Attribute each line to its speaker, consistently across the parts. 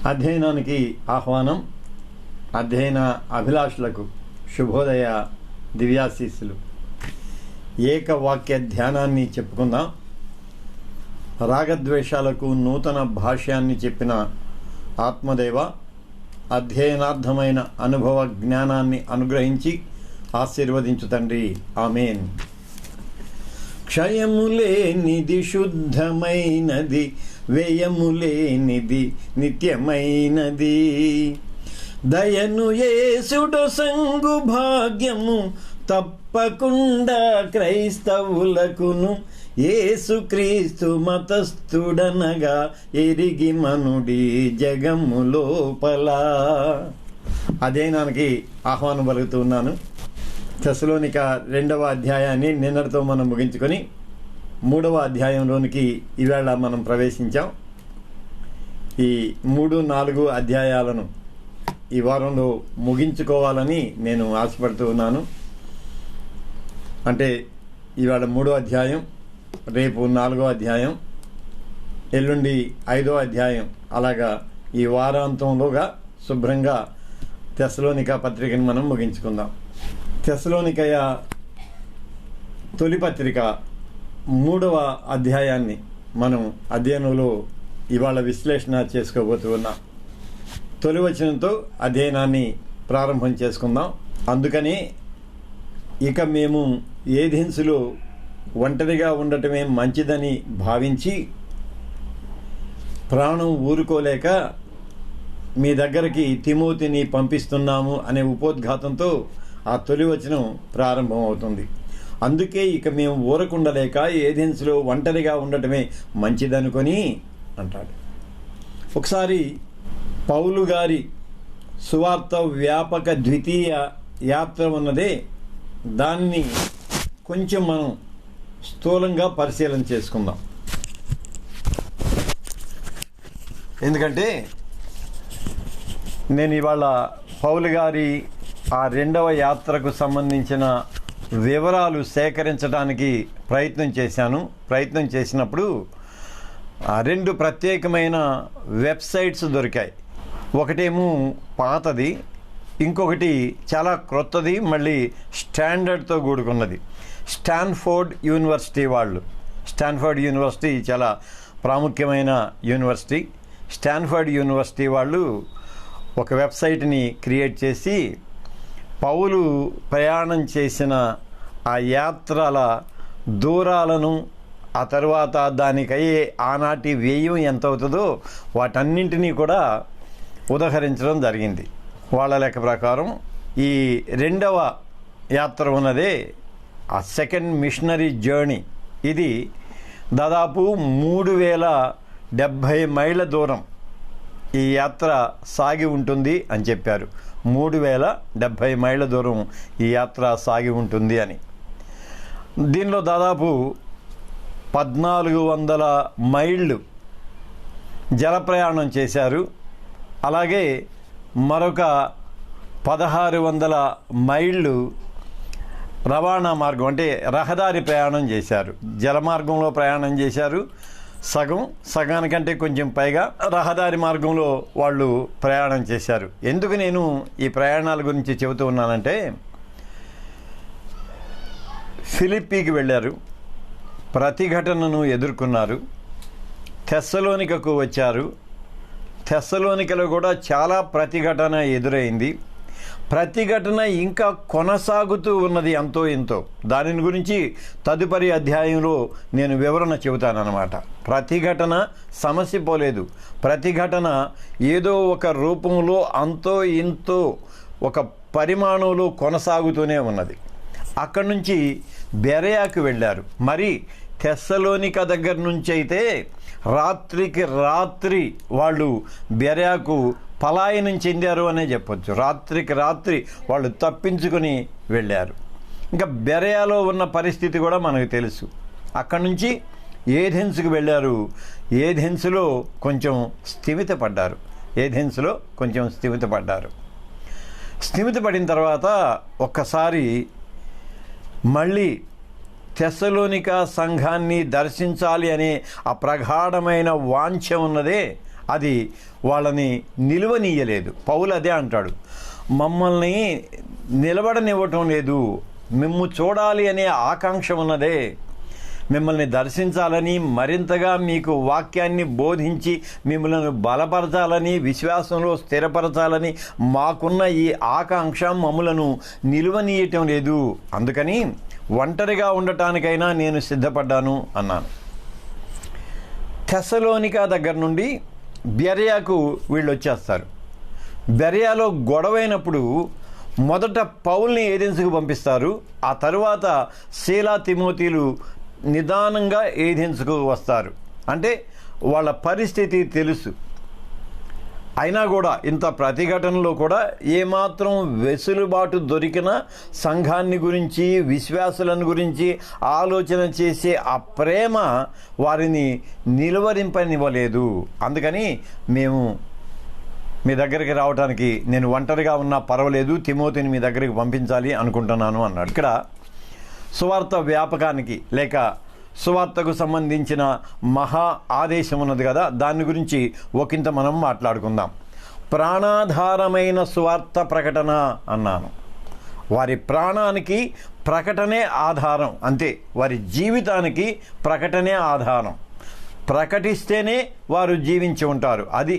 Speaker 1: అధ్యయనానికి ఆహ్వానం. అధ్యయన అభిలాషులకు శుభోదయ దివ్యాశీస్సులు. ఏకవాక్య ధ్యానాన్ని చెప్పుకుందాం. రాగద్వేషాలకు నూతన భాష్యాన్ని చెప్పిన ఆత్మదేవ అధ్యయనార్థమైన అనుభవ జ్ఞానాన్ని అనుగ్రహించి ఆశీర్వదించు తండ్రి. ఆమేన్. క్షయములేనిది శుద్ధమైనది, వ్యయములేనిది నిత్యమైనది, దయను యేసుడు సంగు భాగ్యము తప్పకుండా క్రైస్తవులకును యేసుక్రీస్తు మతస్థుడనగా ఎరిగి మనుడి జగము లోపల. అధ్యయనానికి ఆహ్వానం పలుకుతున్నాను. తెస్సలోనిక 2వ అధ్యాయాన్ని నిన్నటితో మనం ముగించుకొని 3వ అధ్యాయంలోనికి ఈవేళ మనం ప్రవేశించాం. ఈ 3, 4 అధ్యాయాలను ఈ వారంలో ముగించుకోవాలని నేను ఆశపడుతూ ఉన్నాను. అంటే ఈవేళ 3వ అధ్యాయం, రేపు 4వ అధ్యాయం, ఎల్లుండి 5వ అధ్యాయం, అలాగా ఈ వారాంతంలోగా శుభ్రంగా తెస్సలోనిక పత్రికను మనం ముగించుకుందాం. తెస్సలోనికయ తొలి పత్రిక 3వ అధ్యాయాన్ని మనం అధ్యయనంలో ఇవాళ విశ్లేషణ చేసుకోబోతూ ఉన్నాం. తొలి వచనంతో అధ్యయనాన్ని ప్రారంభం చేసుకుందాం. అందుకని ఇక మేము ఏథెన్సులో ఒంటరిగా ఉండటమే మంచిదని భావించి ప్రాణం ఊరుకోలేక మీ దగ్గరికి తిమోతిని పంపిస్తున్నాము అనే ఉపోద్ఘాతంతో ఆ తొలి వచనం ప్రారంభం అవుతుంది. అందుకే ఇక మేము ఊరకుండలేక ఏథెన్సులో ఒంటరిగా ఉండటమే మంచిదనుకొని అంటాడు. ఒకసారి పౌలు గారి సువార్త వ్యాపక ద్వితీయ యాత్ర ఉన్నదే, దాన్ని కొంచెం మనం స్థూలంగా పరిశీలన చేసుకుందాం. ఎందుకంటే నేను ఇవాళ పౌలు గారి ఆ 2వ యాత్రకు సంబంధించిన వివరాలు సేకరించడానికి ప్రయత్నం చేసినప్పుడు 2 ప్రత్యేకమైన వెబ్సైట్స్ దొరికాయి. ఒకటేమో పాతది, ఇంకొకటి చాలా క్రొత్తది, మళ్ళీ స్టాండర్డ్తో కూడుకున్నది. స్టాన్ఫోర్డ్ యూనివర్సిటీ చాలా ప్రాముఖ్యమైన యూనివర్సిటీ. స్టాన్ఫోర్డ్ యూనివర్సిటీ వాళ్ళు ఒక వెబ్సైట్ని క్రియేట్ చేసి పౌలు ప్రయాణం చేసిన ఆ యాత్రల దూరాలను, ఆ తర్వాత దానికయ్యే ఆనాటి వ్యయం ఎంత అవుతుందో వాటన్నింటినీ కూడా ఉదహరించడం జరిగింది. వాళ్ళ లెక్క ప్రకారం ఈ 2వ యాత్ర ఉన్నదే ఆ సెకండ్ మిషనరీ జర్నీ, ఇది దాదాపు 3070 మైళ్ళ దూరం ఈ యాత్ర సాగి ఉంటుంది అని చెప్పారు. 3070 మైళ్ళ దూరం ఈ యాత్ర సాగి ఉంటుంది అని. దీనిలో దాదాపు 1400 మైళ్ళు జల ప్రయాణం చేశారు. అలాగే మరొక 1600 మైళ్ళు రవాణా మార్గం అంటే రహదారి ప్రయాణం చేశారు. జలమార్గంలో ప్రయాణం చేశారు, సగానికంటే కొంచెం పైగా రహదారి మార్గంలో వాళ్ళు ప్రయాణం చేశారు. ఎందుకు నేను ఈ ప్రయాణాల గురించి చెబుతూ ఉన్నానంటే, ఫిలిప్పీకి వెళ్ళారు, ప్రతిఘటనను ఎదుర్కొన్నారు, తెస్సలోనికకు వచ్చారు, తెస్సలోనికలో కూడా చాలా ప్రతిఘటన ఎదురైంది. ప్రతిఘటన ఇంకా కొనసాగుతూ ఉన్నది అంతో ఇంతో. దానిని గురించి తదుపరి అధ్యాయంలో నేను వివరణ చెబుతానన్నమాట. ప్రతిఘటన సమస్య పోలేదు. ప్రతిఘటన ఏదో ఒక రూపంలో అంతో ఇంతో ఒక పరిమాణంలో కొనసాగుతూనే ఉన్నది. అక్కడి నుంచి బెరయాకు వెళ్ళారు. మరి తెస్సలోనిక దగ్గర నుంచి అయితే రాత్రికి రాత్రి వాళ్ళు బెరయాకు పలాయనం చెందారు అనే చెప్పొచ్చు. రాత్రికి రాత్రి వాళ్ళు తప్పించుకొని వెళ్ళారు. ఇంకా బెరయాలో ఉన్న పరిస్థితి కూడా మనకు తెలుసు. అక్కడి నుంచి ఏథెన్స్కి వెళ్ళారు. ఏథెన్స్లో కొంచెం స్థిమితపడ్డారు. స్థిమితపడిన తర్వాత ఒక్కసారి మళ్ళీ తెస్సలోనిక సంఘాన్ని దర్శించాలి అనే ఆ ప్రగాఢమైన వాంఛ ఉన్నదే, అది వాళ్ళని నిలువనీయలేదు. పౌలు అదే అంటాడు, మమ్మల్ని నిలబడనివ్వటం లేదు. మిమ్ము చూడాలి అనే ఆకాంక్ష ఉన్నదే, మిమ్మల్ని దర్శించాలని, మరింతగా మీకు వాక్యాన్ని బోధించి మిమ్మల్ని బలపరచాలని, విశ్వాసంలో స్థిరపరచాలని మాకున్న ఈ ఆకాంక్ష మమ్ములను నిలువనీయటం లేదు. అందుకని ఒంటరిగా ఉండటానికైనా నేను సిద్ధపడ్డాను అన్నాను. థెస్సలోనిక దగ్గర నుండి బెరయాకు వీళ్ళు వచ్చేస్తారు. బెరయాలో గొడవైనప్పుడు మొదట పౌల్ని ఏథెన్స్కు పంపిస్తారు. ఆ తరువాత సీలా తిమోతిలు నిదానంగా ఏథెన్స్కు వస్తారు. అంటే వాళ్ళ పరిస్థితి తెలుసు. అయినా కూడా ఇంత ప్రతిఘటనలో కూడా ఏమాత్రం వెసులుబాటు దొరికిన సంఘాన్ని గురించి, విశ్వాసులను గురించి ఆలోచన చేసే ఆ ప్రేమ వారిని నిలువరింపనివ్వలేదు. అందుకని మేము మీ దగ్గరికి రావడానికి, నేను ఒంటరిగా ఉన్నా పర్వాలేదు, తిమోతిని మీ దగ్గరికి పంపించాలి అనుకుంటున్నాను అన్నాడు. ఇక్కడ సువార్త వ్యాపకానికి లేక సువార్తకు సంబంధించిన మహా ఆదేశం ఉన్నది కదా, దాని గురించి ఒకంత మనం మాట్లాడుకుందాం. ప్రాణాధారమైన సువార్త ప్రకటన అన్నాను. వారి ప్రాణానికి ప్రకటనే ఆధారం, అంతే. వారి జీవితానికి ప్రకటనే ఆధారం. ప్రకటిస్తేనే వారు జీవించి ఉంటారు. అది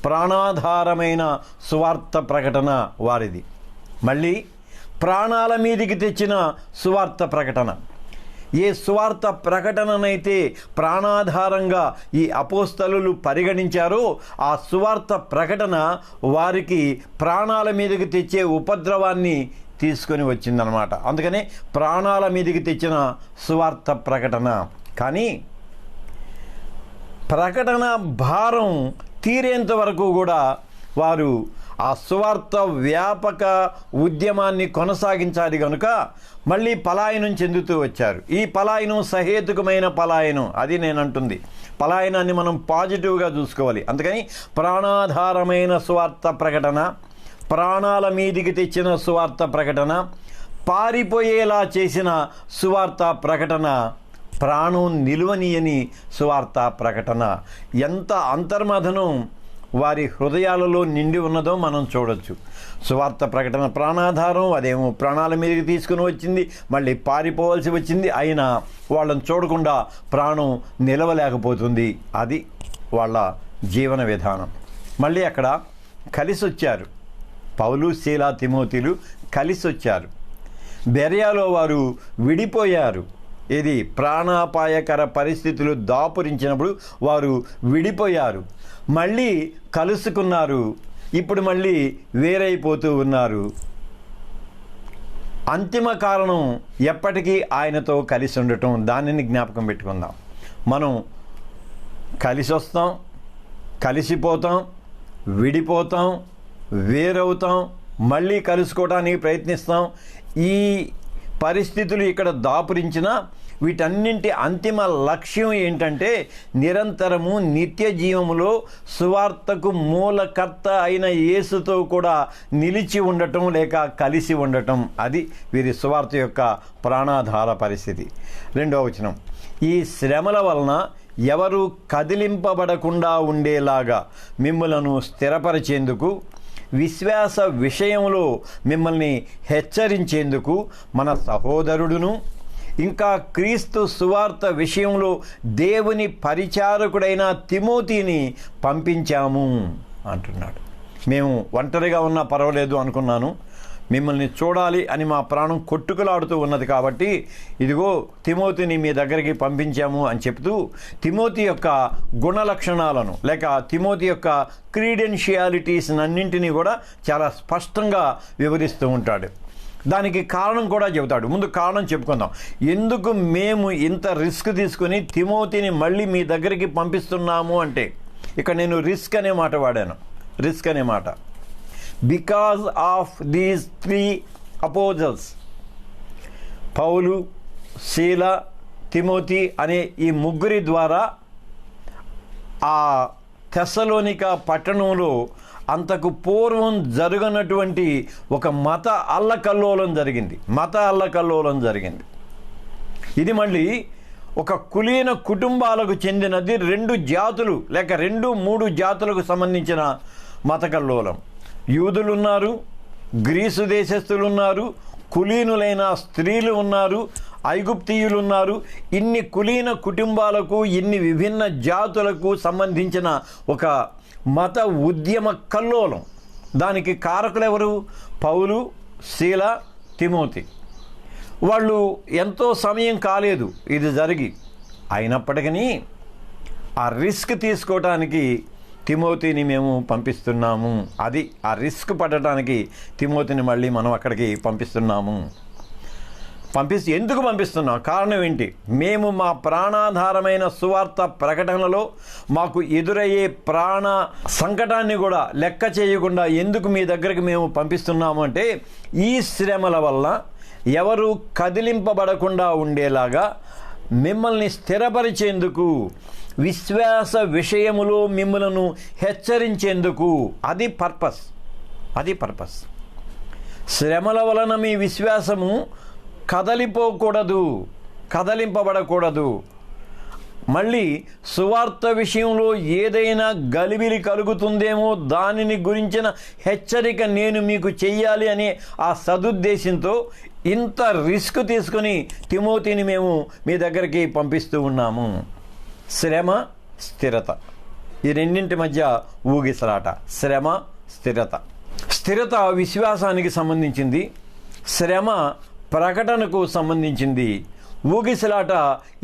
Speaker 1: ప్రాణాధారమైన సువార్త ప్రకటన వారిది. మళ్ళీ ప్రాణాల మీదికి తెచ్చిన సువార్త ప్రకటన. ఏ సువార్త ప్రకటననైతే ప్రాణాధారంగా ఈ అపోస్తలులు పరిగణించారో ఆ సువార్త ప్రకటన వారికి ప్రాణాల మీదకి తెచ్చే ఉపద్రవాన్ని తీసుకొని వచ్చిందనమాట. అందుకనే ప్రాణాల మీదకి తెచ్చిన సువార్త ప్రకటన. కానీ ప్రకటన భారం తీరేంత వరకు కూడా వారు ఆ సువార్త వ్యాపక ఉద్యమాన్ని కొనసాగించాలి కనుక మళ్ళీ పలాయనం చెందుతూ వచ్చారు. ఈ పలాయనం సహేతుకమైన పలాయనం, అది నేనంటుంది. పలాయనాన్ని మనం పాజిటివ్గా చూసుకోవాలి. అందుకని ప్రాణాధారమైన సువార్త ప్రకటన, ప్రాణాల మీదికి తెచ్చిన సువార్త ప్రకటన, పారిపోయేలా చేసిన సువార్త ప్రకటన, ప్రాణం నిలువనీయని సువార్త ప్రకటన. ఎంత అంతర్మథనం వారి హృదయాలలో నిండి ఉన్నదో మనం చూడొచ్చు. సువార్త ప్రకటన ప్రాణాధారం, అదేమో ప్రాణాల మీదకి తీసుకుని వచ్చింది, మళ్ళీ పారిపోవాల్సి వచ్చింది. అయినా వాళ్ళని చూడకుండా ప్రాణం నిలవలేకపోతుంది. అది వాళ్ళ జీవన విధానం. మళ్ళీ అక్కడ కలిసి వచ్చారు. పౌలు, సీలా, తిమోతిలు కలిసి వచ్చారు. బెరయాలో వారు విడిపోయారు. ఇది ప్రాణాపాయకర పరిస్థితులు దాపురించినప్పుడు వారు విడిపోయారు. మళ్ళీ కలుసుకున్నారు. ఇప్పుడు మళ్ళీ వేరైపోతూ ఉన్నారు. అంతిమ కారణం ఎప్పటికీ ఆయనతో కలిసి ఉండటం. దానిని జ్ఞాపకం పెట్టుకుందాం. మనం కలిసి వస్తాం, కలిసిపోతాం, విడిపోతాం, వేరవుతాం, మళ్ళీ కలుసుకోవడానికి ప్రయత్నిస్తాం. ఈ పరిస్థితులు ఇక్కడ దాపురించిన వీటన్నింటి అంతిమ లక్ష్యం ఏంటంటే నిరంతరము నిత్య జీవములో సువార్తకు మూలకర్త అయిన యేసుతో కూడా నిలిచి ఉండటం లేక కలిసి ఉండటం. అది వీరి సువార్త యొక్క ప్రాణాధార పరిస్థితి. 2వ వచనం, ఈ శ్రమల వలన ఎవరు కదిలింపబడకుండా ఉండేలాగా మిమ్మలను స్థిరపరిచేందుకు, విశ్వాస విషయంలో మిమ్మల్ని హెచ్చరించేందుకు మన సహోదరుడును, ఇంకా క్రీస్తు సువార్త విషయంలో దేవుని పరిచారకుడైన తిమోతిని పంపించాము అంటున్నాడు. మేము ఒంటరిగా ఉన్నా పర్వాలేదు అనుకున్నాను, మిమ్మల్ని చూడాలి అని మా ప్రాణం కొట్టుకులాడుతూ ఉన్నది కాబట్టి ఇదిగో తిమోతిని మీ దగ్గరికి పంపించాము అని చెప్తూ తిమోతి యొక్క గుణ లక్షణాలను లేక తిమోతి యొక్క క్రీడెన్షియాలిటీస్ అన్నింటినీ కూడా చాలా స్పష్టంగా వివరిస్తూ ఉంటాడు. దానికి కారణం కూడా చెబుతాడు. ముందు కారణం చెప్పుకుందాం. ఎందుకు మేము ఇంత రిస్క్ తీసుకుని తిమోతిని మళ్ళీ మీ దగ్గరికి పంపిస్తున్నాము అంటే, ఇక్కడ నేను రిస్క్ అనే మాట వాడాను. రిస్క్ అనే మాట బికాజ్ ఆఫ్ దీస్ 3 అపోజల్స్, పౌలు, శీల, తిమోతి అనే ఈ ముగ్గురి ద్వారా ఆ థెస్సలోనిక పట్టణంలో అంతకు పూర్వం జరగనటువంటి ఒక మత అల్లకల్లోలం జరిగింది. ఇది మళ్ళీ ఒక కులీన కుటుంబాలకు చెందినది 2 జాతులు లేక 2-3 జాతులకు సంబంధించిన మత కల్లోలం. యూదులు ఉన్నారు, గ్రీసు దేశస్థులు ఉన్నారు, కులీనులైన స్త్రీలు ఉన్నారు, ఐగుప్తీయులు ఉన్నారు. ఇన్ని కులీన కుటుంబాలకు, ఇన్ని విభిన్న జాతులకు సంబంధించిన ఒక మత ఉద్యమ కల్లోలం. దానికి కారకులు ఎవరు? పౌలు, శీల, తిమోతి. వాళ్ళు ఎంతో సమయం కాలేదు ఇది జరిగి, అయినప్పటికీ ఆ రిస్క్ తీసుకోవటానికి తిమోతిని మేము పంపిస్తున్నాము. అది ఆ రిస్క్ పడటానికి తిమోతిని మళ్ళీ మనం అక్కడికి పంపిస్తున్నాము. ఎందుకు పంపిస్తున్నాం? కారణం ఏంటి? మేము మా ప్రాణాధారమైన సువార్త ప్రకటనలో మాకు ఎదురయ్యే ప్రాణ సంకటాన్ని కూడా లెక్క చేయకుండా ఎందుకు మీ దగ్గరికి మేము పంపిస్తున్నాము అంటే, ఈ శ్రమల వల్ల ఎవరు కదిలింపబడకుండా ఉండేలాగా మిమ్మల్ని స్థిరపరిచేందుకు, విశ్వాస విషయములో మిమ్మలను హెచ్చరించేందుకు. అది పర్పస్. శ్రమల వలన మీ విశ్వాసము కదలింపబడకూడదు. మళ్ళీ సువార్త విషయంలో ఏదైనా గలిబిలి కలుగుతుందేమో దానిని గురించిన హెచ్చరిక నేను మీకు చెయ్యాలి అనే ఆ సదుద్దేశంతో ఇంత రిస్క్ తీసుకుని తిమోతిని మేము మీ దగ్గరికి పంపిస్తూ ఉన్నాము. శ్రమ, స్థిరత, ఈ రెండింటి మధ్య ఊగిసలాట. శ్రమ, స్థిరత విశ్వాసానికి సంబంధించింది, శ్రమ ప్రకటనకు సంబంధించింది. ఊగిసలాట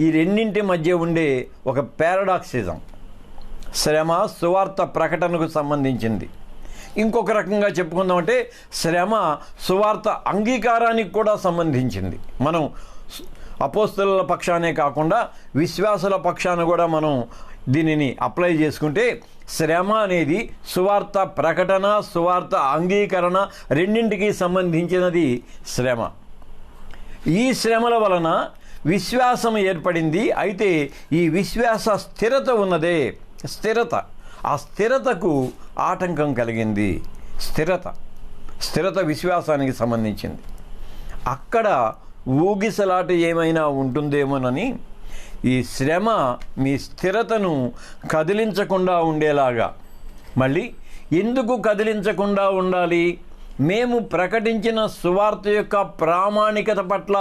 Speaker 1: ఈ రెండింటి మధ్య ఉండే ఒక పారాడాక్సిజం. శ్రమ సువార్త ప్రకటనకు సంబంధించింది. ఇంకొక రకంగా చెప్పుకుందామంటే శ్రమ సువార్త అంగీకారానికి కూడా సంబంధించింది. మనం అపోస్తలుల పక్షానే కాకుండా విశ్వాసుల పక్షాన కూడా మనం దీనిని అప్లై చేసుకుంటే శ్రమ అనేది సువార్త ప్రకటన, సువార్త అంగీకరణ రెండింటికి సంబంధించినది శ్రమ. ఈ శ్రమల వలన విశ్వాసం ఏర్పడింది. అయితే ఈ విశ్వాస స్థిరత ఉన్నదే, ఆ స్థిరతకు ఆటంకం కలిగింది. స్థిరత విశ్వాసానికి సంబంధించింది. అక్కడ ఊగిసలాట ఏమైనా ఉంటుందేమోనని ఈ శ్రమ మీ స్థిరతను కదిలించకుండా ఉండేలాగా. మళ్ళీ ఎందుకు కదిలించకుండా ఉండాలి? మేము ప్రకటించిన సువార్త యొక్క ప్రామాణికత పట్ల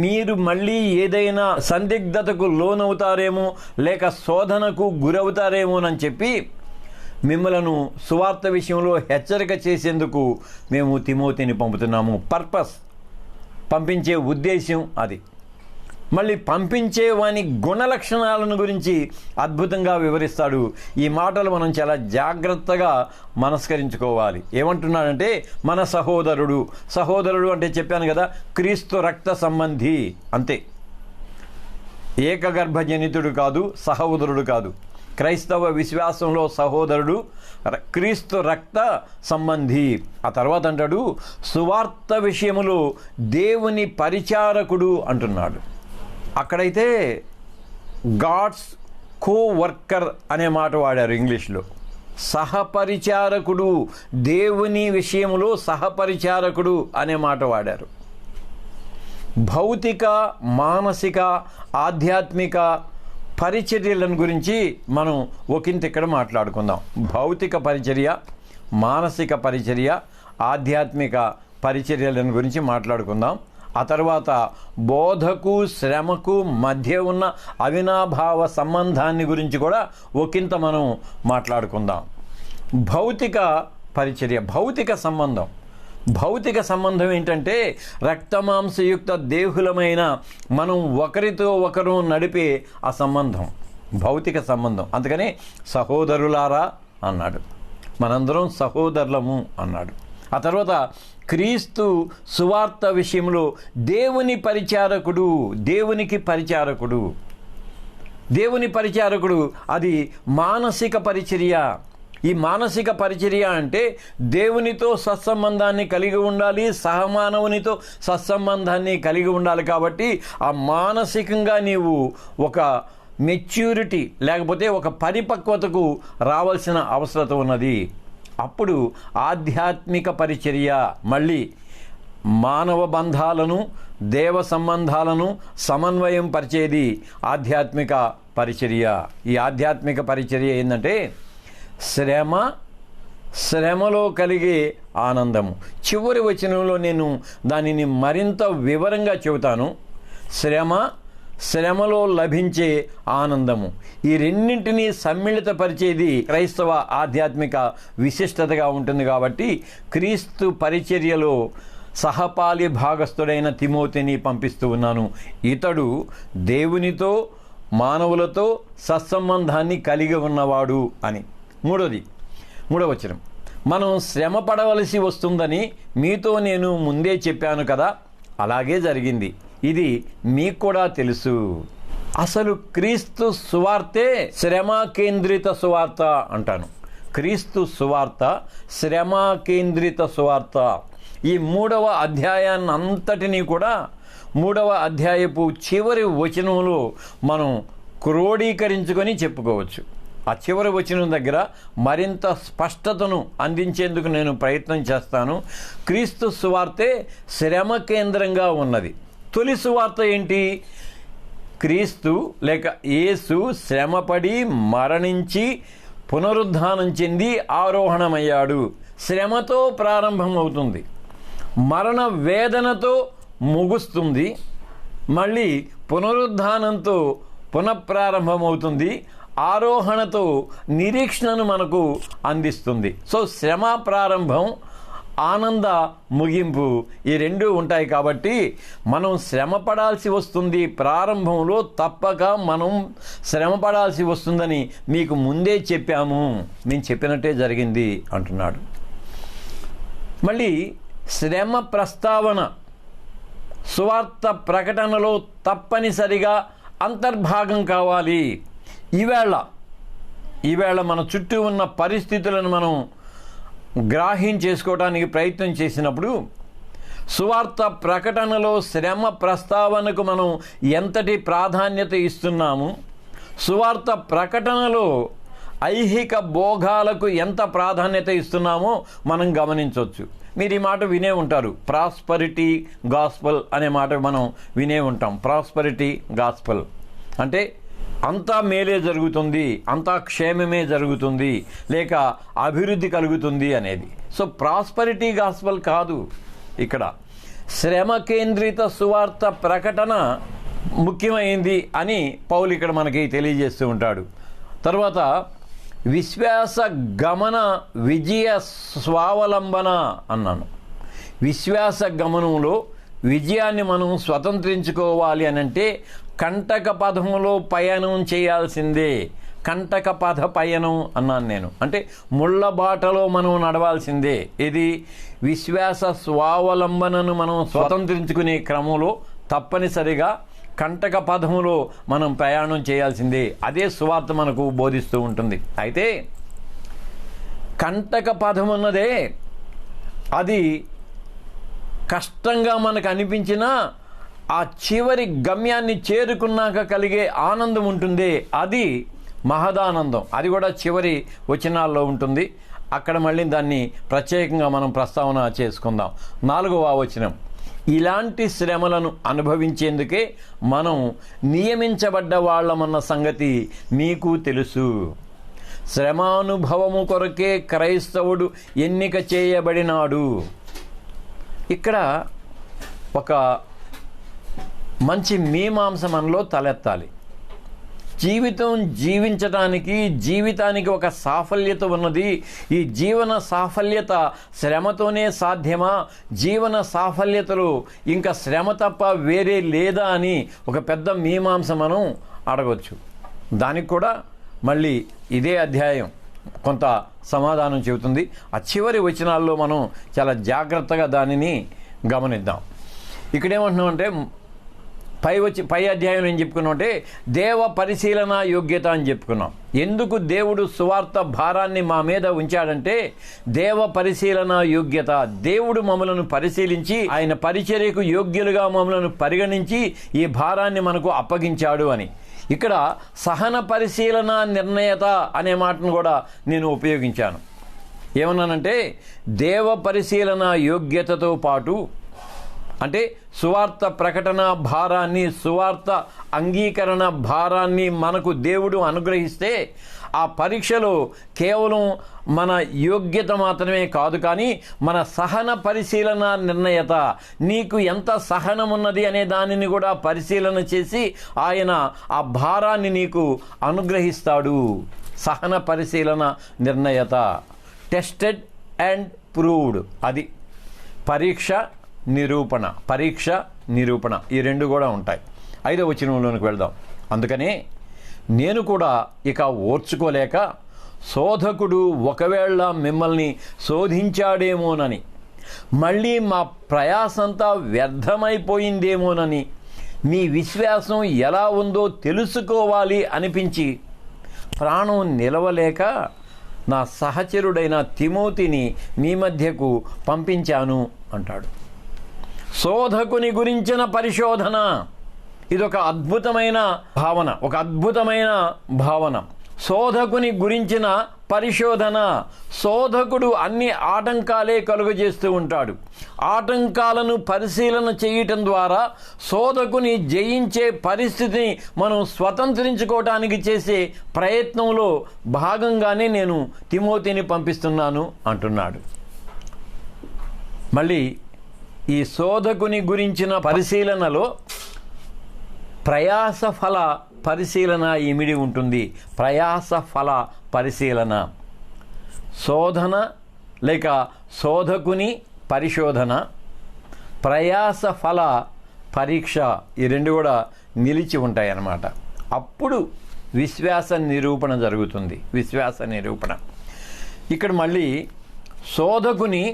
Speaker 1: మీరు మళ్ళీ ఏదైనా సందిగ్ధతకు లోనవుతారేమో లేక శోధనకు గురవుతారేమోనని చెప్పి మిమ్మలను సువార్త విషయంలో హెచ్చరిక చేసేందుకు మేము తిమోతిని పంపుతున్నాము. పంపించే ఉద్దేశం అది. మళ్ళీ పంపించే వాని గుణలక్షణాలను గురించి అద్భుతంగా వివరిస్తాడు. ఈ మాటలు మనం చాలా జాగ్రత్తగా మనస్కరించుకోవాలి. ఏమంటున్నాడంటే మన సహోదరుడు అంటే చెప్పాను కదా, క్రీస్తు రక్త సంబంధి అంతే. ఏకగర్భజనితుడు కాదు, సహోదరుడు కాదు. క్రైస్తవ విశ్వాసంలో సహోదరుడు క్రీస్తు రక్త సంబంధి. ఆ తర్వాత అంటాడు సువార్త విషయములో దేవుని పరిచారకుడు అంటున్నాడు. అక్కడైతే గాడ్స్ కో-వర్కర్ అనే మాట వాడారు ఇంగ్లీష్లో. సహపరిచారకుడు, దేవుని విషయంలో సహపరిచారకుడు అనే మాట వాడారు. భౌతిక, మానసిక, ఆధ్యాత్మిక పరిచర్యలను గురించి మనం ఒకంత ఇక్కడ మాట్లాడుకుందాం. భౌతిక పరిచర్య, మానసిక పరిచర్య, ఆధ్యాత్మిక పరిచర్యలను గురించి మాట్లాడుకుందాం. ఆ తర్వాత బోధకు శ్రమకు మధ్య ఉన్న అవినాభావ సంబంధాన్ని గురించి కూడా ఒకంత మనం మాట్లాడుకుందాం. భౌతిక పరిచర్య, భౌతిక సంబంధం ఏంటంటే రక్తమాంసయుక్త దేహులమైన మనం ఒకరితో ఒకరు నడిపే ఆ సంబంధం భౌతిక సంబంధం. అందుకనే సహోదరులారా అన్నాడు, మనందరం సహోదరులము అన్నాడు. ఆ తర్వాత క్రీస్తు సువార్త విషయంలో దేవునికి పరిచారకుడు, అది మానసిక పరిచర్య. ఈ మానసిక పరిచర్య అంటే దేవునితో సత్సంబంధాన్ని కలిగి ఉండాలి, సహమానవునితో సత్సంబంధాన్ని కలిగి ఉండాలి. కాబట్టి ఆ మానసికంగా నీవు ఒక మెచ్యూరిటీ లేకపోతే ఒక పరిపక్వతకు రావాల్సిన అవసరం ఉన్నది. అప్పుడు ఆధ్యాత్మిక పరిచర్య, మళ్ళీ మానవ బంధాలను, దేవ సంబంధాలను సమన్వయం పరిచేది ఆధ్యాత్మిక పరిచర్య. ఈ ఆధ్యాత్మిక పరిచర్య ఏంటంటే శ్రమలో కలిగే ఆనందము. చివరి వచనంలో నేను దానిని మరింత వివరంగా చెబుతాను. శ్రమలో లభించే ఆనందము, ఈ రెండింటినీ సమ్మిళితపరిచేది క్రైస్తవ ఆధ్యాత్మిక విశిష్టతగా ఉంటుంది. కాబట్టి క్రీస్తు పరిచర్యలో సహపాలి భాగస్థుడైన తిమోతిని పంపిస్తూ ఉన్నాను. ఇతడు దేవునితో మానవులతో సత్సంబంధాన్ని కలిగి ఉన్నవాడు అని. మూడవ వచనం, మనం శ్రమ పడవలసి వస్తుందని మీతో నేను ముందే చెప్పాను కదా, అలాగే జరిగింది. ఇది మీకు కూడా తెలుసు. అసలు క్రీస్తు సువార్తే శ్రమ కేంద్రిత సువార్త అంటాను. క్రీస్తు సువార్త శ్రమ కేంద్రిత సువార్త. ఈ 3వ అధ్యాయాన్ని అంతటినీ కూడా 3వ అధ్యాయపు చివరి వచనంలో మనం క్రోడీకరించుకొని చెప్పుకోవచ్చు. ఆ చివరి వచనం దగ్గర మరింత స్పష్టతను అందించేందుకు నేను ప్రయత్నం చేస్తాను. క్రీస్తు సువార్తే శ్రమ కేంద్రంగా ఉన్నది. తొలి సువార్త ఏంటి? క్రీస్తు లేక యేసు శ్రమపడి మరణించి పునరుద్ధానం చెంది ఆరోహణమయ్యాడు. శ్రమతో ప్రారంభమవుతుంది, మరణ వేదనతో ముగుస్తుంది, మళ్ళీ పునరుద్ధానంతో పునఃప్రారంభమవుతుంది, ఆరోహణతో నిరీక్షణను మనకు అందిస్తుంది. సో శ్రమ ప్రారంభం, ఆనంద ముగింపు, ఈ రెండు ఉంటాయి. కాబట్టి మనం శ్రమ పడాల్సి వస్తుంది. ప్రారంభంలో తప్పక మనం శ్రమ పడాల్సి వస్తుందని మీకు ముందే చెప్పాము, నేను చెప్పినట్టే జరిగింది అంటున్నాడు. మళ్ళీ శ్రమ ప్రస్తావన సువార్త ప్రకటనలో తప్పనిసరిగా అంతర్భాగం కావాలి. ఈవేళ మన చుట్టూ ఉన్న పరిస్థితులను మనం గ్రాహ్యం ప్రయత్నం చేసినప్పుడు సువార్త ప్రకటనలో శ్రమ ప్రస్తావనకు మనం ఎంతటి ప్రాధాన్యత ఇస్తున్నాము, సువార్త ప్రకటనలో ఐహిక భోగాలకు ఎంత ప్రాధాన్యత ఇస్తున్నామో మనం గమనించవచ్చు. మీరు ఈ మాట వినే ఉంటారు, ప్రాస్పరిటీ గాస్పల్ అనే మాట మనం వినే ఉంటాం. ప్రాస్పరిటీ గాస్పల్ అంటే అంతా మేలే జరుగుతుంది, అంతా క్షేమమే జరుగుతుంది, లేక అభివృద్ధి కలుగుతుంది అనేది. సో ప్రాస్పరిటీ గాస్పల్ కాదు. ఇక్కడ శ్రమ కేంద్రిత సువార్త ప్రకటన ముఖ్యమైంది అని పౌలు ఇక్కడ మనకి తెలియజేస్తూ ఉంటాడు. తర్వాత విశ్వాస గమన విజయ స్వావలంబన అన్నాను. విశ్వాస గమనంలో విజయాన్ని మనం స్వతంత్రించుకోవాలి అని అంటే కంటక పథములో పయనం చేయాల్సిందే. కంటక పథ పయనం అన్నాను నేను, అంటే ముళ్ళ బాటలో మనం నడవాల్సిందే. ఇది విశ్వాస స్వావలంబనను మనం స్వతంత్రించుకునే క్రమంలో తప్పనిసరిగా కంటక పథములో మనం ప్రయాణం చేయాల్సిందే. అదే సువార్త మనకు బోధిస్తూ ఉంటుంది. అయితే కంటక పథం అన్నదే అది కష్టంగా మనకు అనిపించినా ఆ చివరి గమ్యాన్ని చేరుకున్నాక కలిగే ఆనందం ఉంటుంది, అది మహదానందం. అది కూడా చివరి వచనాల్లో ఉంటుంది. అక్కడ మళ్ళీ దాన్ని ప్రత్యేకంగా మనం ప్రస్తావన చేసుకుందాం. 4వ వచనం, ఇలాంటి శ్రమలను అనుభవించేందుకే మనం నియమించబడ్డ వాళ్ళమన్న సంగతి మీకు తెలుసు. శ్రమానుభవము కొరకే క్రైస్తవుడు ఎన్నిక చేయబడినాడు. ఇక్కడ ఒక మంచి మీమాంస మనలో తలెత్తాలి. జీవితం జీవితానికి ఒక సాఫల్యత ఉన్నది. ఈ జీవన సాఫల్యత శ్రమతోనే సాధ్యమా? జీవన సాఫల్యతలో ఇంకా శ్రమ తప్ప వేరే లేదా అని ఒక పెద్ద మీమాంస మనం అడగవచ్చు. దానికి కూడా మళ్ళీ ఇదే అధ్యాయం కొంత సమాధానం చెబుతుంది. ఆ చివరి వచనాల్లో మనం చాలా జాగ్రత్తగా దానిని గమనిద్దాం. ఇక్కడేమంటున్నామంటే పై అధ్యాయం ఏం చెప్పుకున్నాం అంటే దేవ పరిశీలన యోగ్యత అని చెప్పుకున్నాం. ఎందుకు దేవుడు సువార్త భారాన్ని మా మీద ఉంచాడంటే దేవ పరిశీలన యోగ్యత. దేవుడు మమ్మలను పరిశీలించి ఆయన పరిచర్యకు యోగ్యులుగా మమ్మలను పరిగణించి ఈ భారాన్ని మనకు అప్పగించాడు అని. ఇక్కడ సహన పరిశీలన నిర్ణయత అనే మాటను కూడా నేను ఉపయోగించాను. ఏమన్నానంటే దేవ పరిశీలన యోగ్యతతో పాటు అంటే సువార్త ప్రకటన భారాన్ని, సువార్త అంగీకరణ భారాన్ని మనకు దేవుడు అనుగ్రహిస్తే ఆ పరీక్షలో కేవలం మన యోగ్యత మాత్రమే కాదు, కానీ మన సహన పరిశీలన నిర్ణయత, నీకు ఎంత సహనం ఉన్నది అనే దానిని కూడా పరిశీలన చేసి ఆయన ఆ భారాన్ని నీకు అనుగ్రహిస్తాడు. సహన పరిశీలన నిర్ణయత, టెస్టెడ్ అండ్ ప్రూవ్డ్, అది పరీక్ష నిరూపణ. పరీక్ష నిరూపణ ఈ రెండు కూడా ఉంటాయి. 5వ వచనంలోనికి వెళ్దాం. అందుకనే నేను కూడా ఇక ఓర్చుకోలేక శోధకుడు ఒకవేళ మిమ్మల్ని శోధించాడేమోనని, మళ్ళీ మా ప్రయాసంతా వ్యర్థమైపోయిందేమోనని, మీ విశ్వాసం ఎలా ఉందో తెలుసుకోవాలి అనిపించి ప్రాణం నిలవలేక నా సహచరుడైన తిమోతిని మీ మధ్యకు పంపించాను అంటాడు. శోధకుని గురించిన పరిశోధన, ఇదొక అద్భుతమైన భావన, ఒక అద్భుతమైన భావన. శోధకుని గురించిన పరిశోధన. శోధకుడు అన్ని ఆటంకాలే కలుగజేస్తూ ఉంటాడు. ఆటంకాలను పరిశీలన చేయటం ద్వారా శోధకుని జయించే పరిస్థితిని మనం స్వతంత్రించుకోవటానికి చేసే ప్రయత్నంలో భాగంగానే నేను తిమోతిని పంపిస్తున్నాను అంటున్నాడు. మళ్ళీ ఈ శోధకుని గురించిన పరిశీలనలో ప్రయాస ఫల పరిశీలన ఇమిడి ఉంటుంది. ప్రయాస ఫల పరిశీలన, శోధన లేక శోధకుని పరిశోధన, ప్రయాస ఫల పరీక్ష, ఈ రెండు కూడా నిలిచి ఉంటాయి అన్నమాట. అప్పుడు విశ్వాస నిరూపణ జరుగుతుంది. విశ్వాస నిరూపణ. ఇక్కడ మళ్ళీ శోధకుని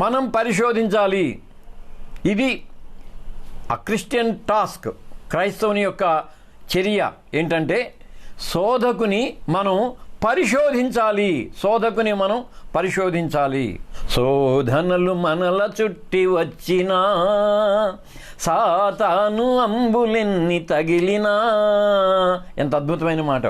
Speaker 1: మనం పరిశోధించాలి. ఇది ఆ క్రిస్టియన్ టాస్క్, క్రైస్తవుని యొక్క చర్య ఏంటంటే శోధకుని మనం పరిశోధించాలి. శోధకుని మనం పరిశోధించాలి. శోధనలు మనల చుట్టి వచ్చినా, సాతాను అంబులెన్ని తగిలినా. ఎంత అద్భుతమైన మాట.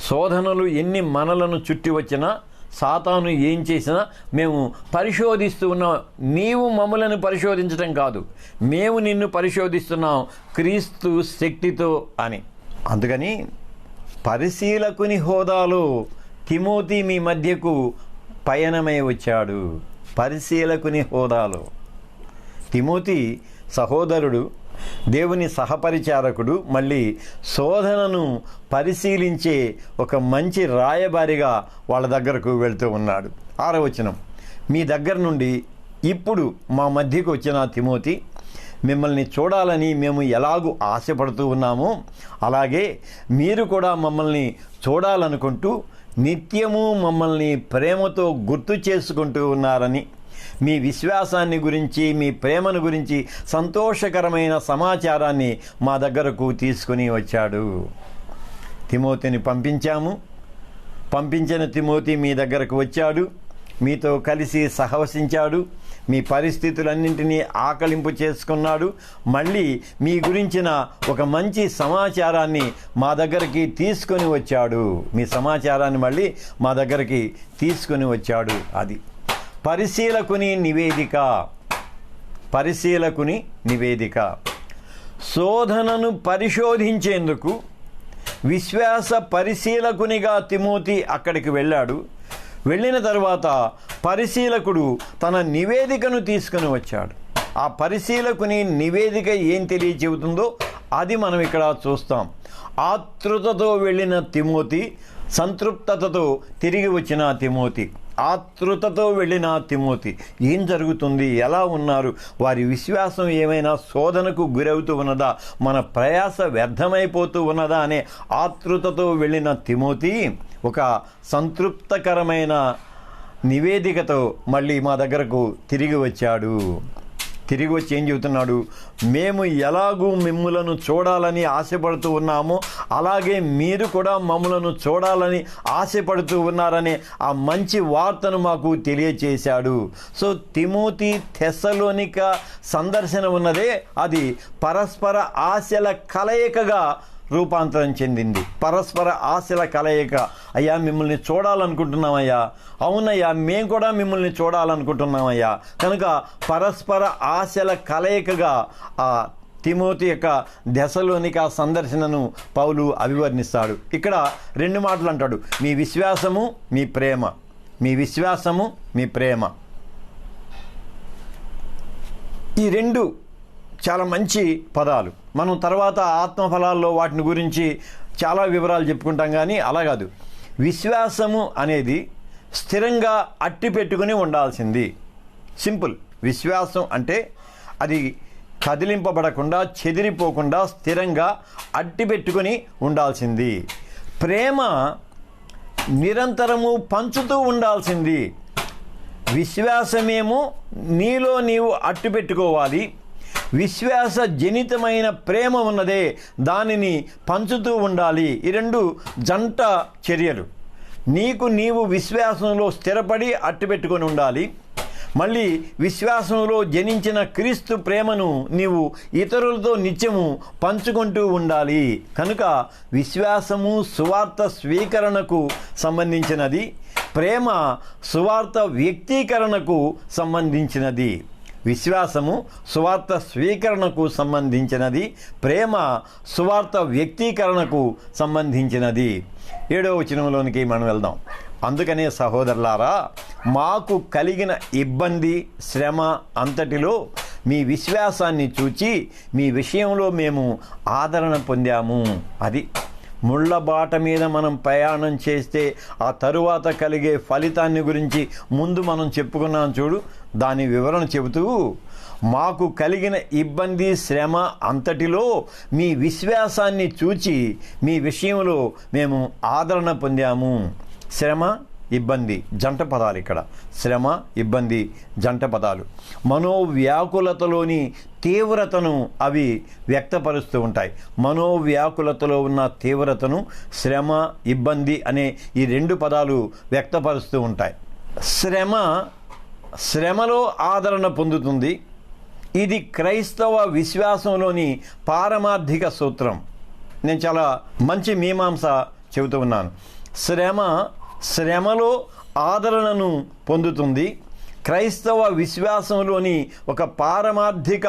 Speaker 1: శోధనలు ఎన్ని మనలను చుట్టి వచ్చినా, సాతాను ఏం చేసినా మేము పరిశోధిస్తూ ఉన్నాం. నీవు మమ్మలను పరిశోధించడం కాదు, మేము నిన్ను పరిశోధిస్తున్నాం క్రీస్తు శక్తితో అని. అందుకని పరిశీలకుని హోదాలో తిమోతి మీ మధ్యకు పయనమై వచ్చాడు. పరిశీలకుని హోదాలో తిమోతి సహోదరుడు, దేవుని సహపరిచారకుడు, మళ్ళీ శోధనను పరిశీలించే ఒక మంచి రాయబారిగా వాళ్ళ దగ్గరకు వెళ్తూ ఉన్నాడు. 6వ వచనం, మీ దగ్గర నుండి ఇప్పుడు మా మధ్యకు వచ్చిన తిమోతి మిమ్మల్ని చూడాలని మేము ఎలాగూ ఆశపడుతూ ఉన్నామో అలాగే మీరు కూడా మమ్మల్ని చూడాలనుకుంటూ నిత్యము మమ్మల్ని ప్రేమతో గుర్తు చేసుకుంటూ ఉన్నారని, మీ విశ్వాసాన్ని గురించి, మీ ప్రేమను గురించి సంతోషకరమైన సమాచారాన్ని మా దగ్గరకు తీసుకుని వచ్చాడు. తిమోతిని పంపించాము. పంపించిన తిమోతి మీ దగ్గరకు వచ్చాడు, మీతో కలిసి సహవసించాడు, మీ పరిస్థితులన్నింటినీ ఆకలింపు చేసుకున్నాడు. మళ్ళీ మీ గురించిన ఒక మంచి సమాచారాన్ని మా దగ్గరికి తీసుకొని వచ్చాడు. మీ సమాచారాన్ని మళ్ళీ మా దగ్గరికి తీసుకొని వచ్చాడు. అది పరిశీలకుని నివేదిక. పరిశీలకుని నివేదిక. శోధనను పరిశోధించేందుకు విశ్వాస పరిశీలకునిగా తిమోతి అక్కడికి వెళ్ళాడు. వెళ్ళిన తర్వాత పరిశీలకుడు తన నివేదికను తీసుకుని వచ్చాడు. ఆ పరిశీలకుని నివేదిక ఏం తెలియచెబుతుందో అది మనం ఇక్కడ చూస్తాం. ఆతృతతో వెళ్ళిన తిమోతి, సంతృప్తతతో తిరిగి వచ్చిన తిమోతి. ఆతృతతో వెళ్ళిన తిమోతి. ఏం జరుగుతుంది, ఎలా ఉన్నారు, వారి విశ్వాసం ఏమైనా శోధనకు గురవుతూ ఉన్నదా, మన ప్రయాస వ్యర్థమైపోతూ ఉన్నదా అనే ఆతృతతో వెళ్ళిన తిమోతి ఒక సంతృప్తకరమైన నివేదికతో మళ్ళీ మా దగ్గరకు తిరిగి వచ్చాడు. తిరిగి వచ్చి ఏం చెబుతున్నాడు, మేము ఎలాగూ మిమ్ములను చూడాలని ఆశపడుతూ ఉన్నామో అలాగే మీరు కూడా మమ్మలను చూడాలని ఆశపడుతూ ఉన్నారనే ఆ మంచి వార్తను మాకు తెలియచేశాడు. సో తిమోతి తెస్సలోనిక సందర్శన ఉన్నదే, అది పరస్పర ఆశల కలయికగా రూపాంతరం చెందింది. పరస్పర ఆశల కలయిక. అయ్యా మిమ్మల్ని చూడాలనుకుంటున్నామయ్యా, అవునయ్యా మేము కూడా మిమ్మల్ని చూడాలనుకుంటున్నామయ్యా. కనుక పరస్పర ఆశల కలయికగా ఆ తిమోతి యొక్క దశలోనిక సందర్శనను పౌలు అభివర్ణిస్తాడు. ఇక్కడ 2 మాటలు అంటాడు, మీ విశ్వాసము మీ ప్రేమ, మీ విశ్వాసము మీ ప్రేమ. ఈ 2 చాలా మంచి పదాలు. మనం తర్వాత ఆత్మఫలాల్లో వాటిని గురించి చాలా వివరాలు చెప్పుకుంటాం, కానీ అలా కాదు. విశ్వాసము అనేది స్థిరంగా అట్టి పెట్టుకుని ఉండాల్సింది. సింపుల్. విశ్వాసం అంటే అది కదిలింపబడకుండా, చెదిరిపోకుండా స్థిరంగా అట్టి పెట్టుకుని ఉండాల్సింది. ప్రేమ నిరంతరము పంచుతూ ఉండాల్సింది. విశ్వాసమేమో నీలో నీవు అట్టు పెట్టుకోవాలి. విశ్వాస జనితమైన ప్రేమ ఉన్నదే, దానిని పంచుతూ ఉండాలి. ఈ 2 జంట చర్యలు. నీకు నీవు విశ్వాసంలో స్థిరపడి అట్టు పెట్టుకొని ఉండాలి. మళ్ళీ విశ్వాసంలో జనించిన క్రీస్తు ప్రేమను నీవు ఇతరులతో నిత్యము పంచుకుంటూ ఉండాలి. కనుక విశ్వాసము సువార్త స్వీకరణకు సంబంధించినది, ప్రేమ సువార్త వ్యక్తీకరణకు సంబంధించినది. విశ్వాసము సువార్త స్వీకరణకు సంబంధించినది, ప్రేమ సువార్త వ్యక్తీకరణకు సంబంధించినది. 7వ వచనంలోనికి మనం వెళ్దాం. అందుకనే సహోదరులారా, మాకు కలిగిన ఇబ్బంది శ్రమ అంతటిలో మీ విశ్వాసాన్ని చూచి మీ విషయంలో మేము ఆదరణ పొందాము. అది ముళ్ళ బాట మీద మనం ప్రయాణం చేస్తే ఆ తరువాత కలిగే ఫలితాన్ని గురించి ముందు మనం చెప్పుకున్నాం చూడు, దాని వివరణ చెబుతూ మాకు కలిగిన ఇబ్బంది శ్రమ అంతటిలో మీ విశ్వాసాన్ని చూచి మీ విషయంలో మేము ఆదరణ పొందాము. శ్రమ ఇబ్బంది జంట పదాలు. ఇక్కడ శ్రమ ఇబ్బంది జంట పదాలు. మనోవ్యాకులతలోని తీవ్రతను అవి వ్యక్తపరుస్తూ ఉంటాయి. మనోవ్యాకులతలో ఉన్న తీవ్రతను శ్రమ ఇబ్బంది అనే ఈ 2 పదాలు వ్యక్తపరుస్తూ ఉంటాయి. శ్రమలో ఆదరణ పొందుతుంది. ఇది క్రైస్తవ విశ్వాసంలోని పారమార్థిక సూత్రం. నేను చాలా మంచి మీమాంస చెబుతూ ఉన్నాను. శ్రమలో ఆదరణను పొందుతుంది. క్రైస్తవ విశ్వాసంలోని ఒక పారమార్థిక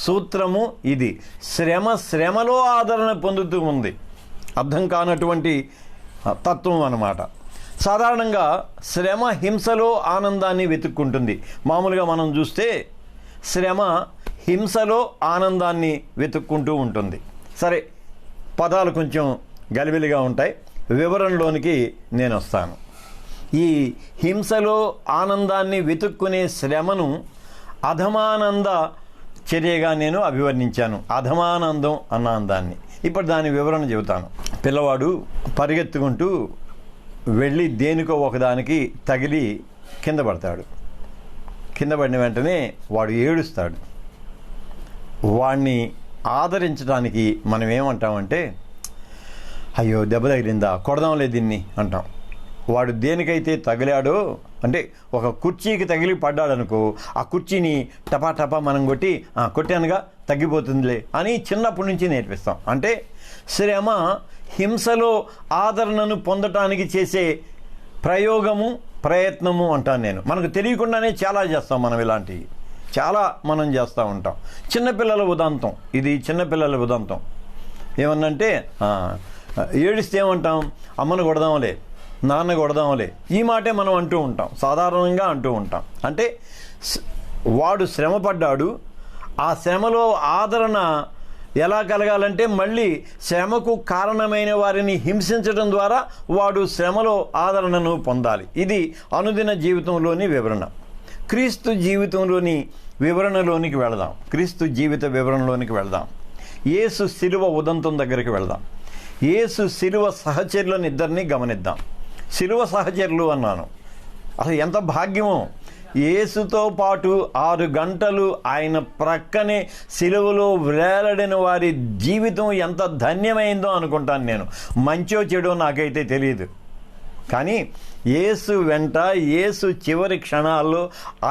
Speaker 1: సూత్రము ఇది. శ్రమలో ఆదరణ పొందుతూ ఉంది. అర్థం కానటువంటి తత్వం అన్నమాట. సాధారణంగా శ్రమ హింసలో ఆనందాన్ని వెతుక్కుంటుంది. మామూలుగా మనం చూస్తే శ్రమ హింసలో ఆనందాన్ని వెతుక్కుంటూ ఉంటుంది. సరే, పదాలు కొంచెం గలిబిలిగా ఉంటాయి. వివరణలోనికి నేను వస్తాను. ఈ హింసలో ఆనందాన్ని వెతుక్కునే శ్రమను అధమానంద చర్యగా నేను అభివర్ణించాను. అధమానందం అన్న అందాన్ని. ఇప్పుడు దాని వివరణ చెబుతాను. పిల్లవాడు పరిగెత్తుకుంటూ వెళ్ళి దేనికో ఒకదానికి తగిలి కింద పడతాడు. కింద పడిన వెంటనే వాడు ఏడుస్తాడు. వాడిని ఆదరించడానికి మనం ఏమంటామంటే, అయ్యో దెబ్బ తగిలిందా, కొడదాంలే దీన్ని అంటాం. వాడు దేనికైతే తగిలాడో, అంటే ఒక కుర్చీకి తగిలి పడ్డాడనుకో, ఆ కుర్చీని టపా టపా మనం కొట్టానుగా తగ్గిపోతుందిలే అని చిన్నప్పటి నుంచి నేర్పిస్తాం. అంటే శ్రమ హింసలో ఆదరణను పొందటానికి చేసే ప్రయత్నము అంటాను నేను. మనకు తెలియకుండానే చాలా చేస్తాం మనం. ఇలాంటివి చాలా మనం చేస్తూ ఉంటాం. చిన్నపిల్లల ఉదంతం ఇది. చిన్నపిల్లల ఉదంతం ఏమన్నంటే, ఏడిస్తే ఏమంటాం, అమ్మను కొడదాంలే, నాన్న కొడదాంలే, ఈ మాటే మనం అంటూ ఉంటాం, సాధారణంగా అంటూ ఉంటాం. అంటే వాడు శ్రమ పడ్డాడు. ఆ శ్రమలో ఆదరణ ఎలా కలగాలంటే, మళ్ళీ శ్రమకు కారణమైన వారిని హింసించడం ద్వారా వాడు శ్రమలో ఆదరణను పొందాలి. ఇది అనుదిన జీవితంలోని వివరణ. క్రీస్తు జీవితంలోని వివరణలోనికి వెళదాం. క్రీస్తు జీవిత వివరణలోనికి వెళదాం. యేసు శిలువ ఉదంతం దగ్గరికి వెళదాం. యేసు శిలువ సహచరులను ఇద్దరిని గమనిద్దాం. శిలువ సహచరులు అన్నాను, అసలు ఎంత భాగ్యమో. యేసుతో పాటు 6 గంటలు ఆయన ప్రక్కనే శిలువలో వేలాడిన వారి జీవితం ఎంత ధన్యమైందో అనుకుంటాను నేను. మంచో చెడో నాకైతే తెలియదు, కానీ యేసు వెంట, యేసు చివరి క్షణాల్లో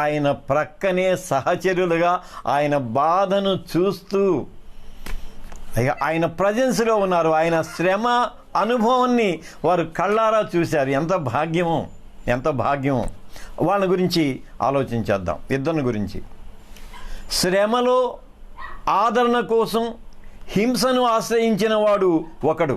Speaker 1: ఆయన ప్రక్కనే సహచరులుగా ఆయన బాధను చూస్తూ ఆయన ప్రజెన్స్లో ఉన్నారు. ఆయన శ్రమ అనుభవాన్ని వారు కళ్ళారా చూశారు. ఎంత భాగ్యమో, ఎంత భాగ్యమో. వాళ్ళ గురించి ఆలోచించేద్దాం. ఇద్దరిని గురించి. శ్రమలో ఆదరణ కోసం హింసను ఆశ్రయించిన వాడు ఒకడు.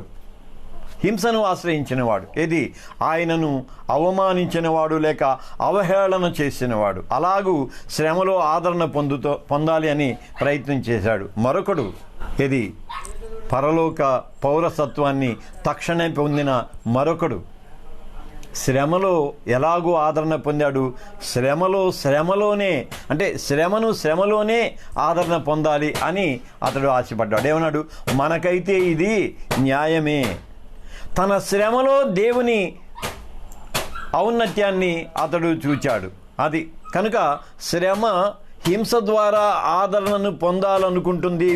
Speaker 1: హింసను ఆశ్రయించినవాడు ఏది? ఆయనను అవమానించినవాడు లేక అవహేళన చేసినవాడు. అలాగూ శ్రమలో ఆదరణ పొందాలి అని ప్రయత్నం చేశాడు. మరొకడు ఏది? పరలోక పౌరసత్వాన్ని తక్షణమే పొందిన మరొకడు. శ్రమలో ఎలాగూ ఆదరణ పొందాడు. శ్రమలోనే అంటే శ్రమలోనే ఆదరణ పొందాలి అని అతడు ఆశపడ్డాడు. ఏమన్నాడు? మనకైతే ఇది న్యాయమే. తన శ్రమలో దేవుని ఔన్నత్యాన్ని అతడు చూచాడు. అది కనుక శ్రమ హింస ద్వారా ఆదరణను పొందాలనుకుంటుంది